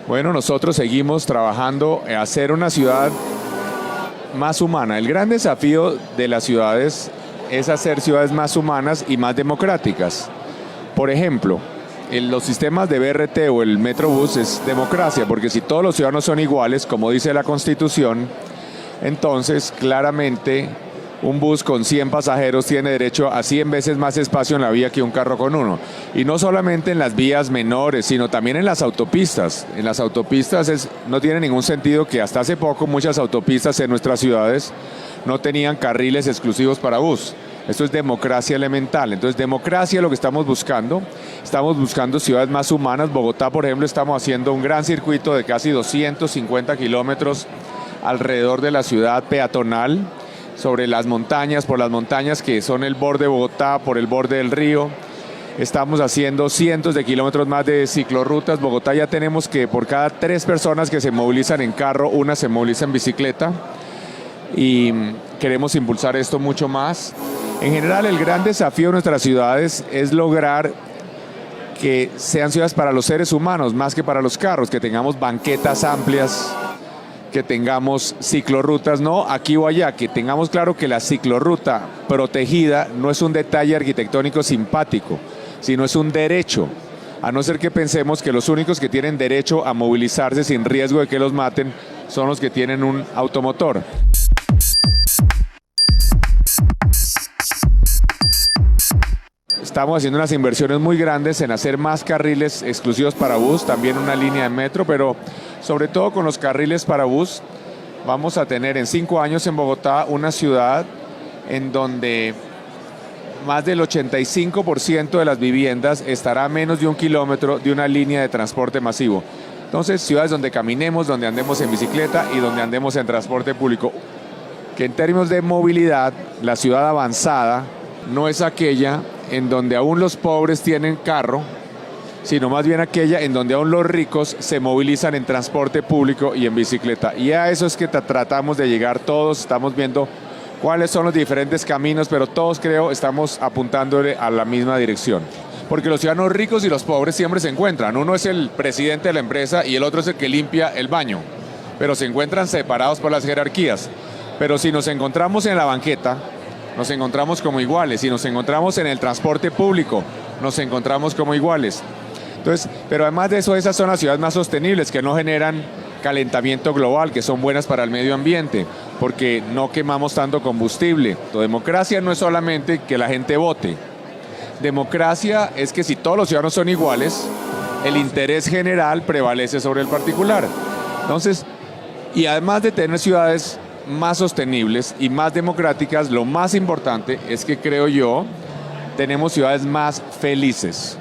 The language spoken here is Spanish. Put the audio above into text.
Bueno, nosotros seguimos trabajando en hacer una ciudad más humana. El gran desafío de las ciudades es hacer ciudades más humanas y más democráticas. Por ejemplo, los sistemas de BRT o el Metrobús es democracia, porque si todos los ciudadanos son iguales, como dice la Constitución, entonces claramente un bus con 100 pasajeros tiene derecho a 100 veces más espacio en la vía que un carro con uno. Y no solamente en las vías menores, sino también en las autopistas. En las autopistas no tiene ningún sentido que hasta hace poco muchas autopistas en nuestras ciudades no tenían carriles exclusivos para bus. Esto es democracia elemental. Entonces, democracia es lo que estamos buscando. Estamos buscando ciudades más humanas. Bogotá, por ejemplo, estamos haciendo un gran circuito de casi 250 kilómetros alrededor de la ciudad peatonal, sobre las montañas, por las montañas que son el borde de Bogotá, por el borde del río. Estamos haciendo cientos de kilómetros más de ciclorrutas. Bogotá ya tenemos que por cada 3 personas que se movilizan en carro, una se moviliza en bicicleta. Y queremos impulsar esto mucho más. En general, el gran desafío de nuestras ciudades es lograr que sean ciudades para los seres humanos, más que para los carros, que tengamos banquetas amplias, que tengamos ciclorrutas, no aquí o allá, que tengamos claro que la ciclorruta protegida no es un detalle arquitectónico simpático, sino es un derecho, a no ser que pensemos que los únicos que tienen derecho a movilizarse sin riesgo de que los maten son los que tienen un automotor. Estamos haciendo unas inversiones muy grandes en hacer más carriles exclusivos para bus, también una línea de metro, pero sobre todo con los carriles para bus vamos a tener en 5 años en Bogotá una ciudad en donde más del 85% de las viviendas estará a menos de 1 kilómetro de una línea de transporte masivo. Entonces, ciudades donde caminemos, donde andemos en bicicleta y donde andemos en transporte público. Que en términos de movilidad, la ciudad avanzada no es aquella en donde aún los pobres tienen carro, sino más bien aquella en donde aún los ricos se movilizan en transporte público y en bicicleta. Y a eso es que tratamos de llegar todos, estamos viendo cuáles son los diferentes caminos, pero todos creo estamos apuntándole a la misma dirección. Porque los ciudadanos ricos y los pobres siempre se encuentran. Uno es el presidente de la empresa y el otro es el que limpia el baño, pero se encuentran separados por las jerarquías. Pero si nos encontramos en la banqueta, nos encontramos como iguales. Si nos encontramos en el transporte público, nos encontramos como iguales. Entonces, pero además de eso, esas son las ciudades más sostenibles, que no generan calentamiento global, que son buenas para el medio ambiente, porque no quemamos tanto combustible. La democracia no es solamente que la gente vote. Democracia es que si todos los ciudadanos son iguales, el interés general prevalece sobre el particular. Entonces, y además de tener ciudades más sostenibles y más democráticas, lo más importante es que, creo yo, tenemos ciudades más felices.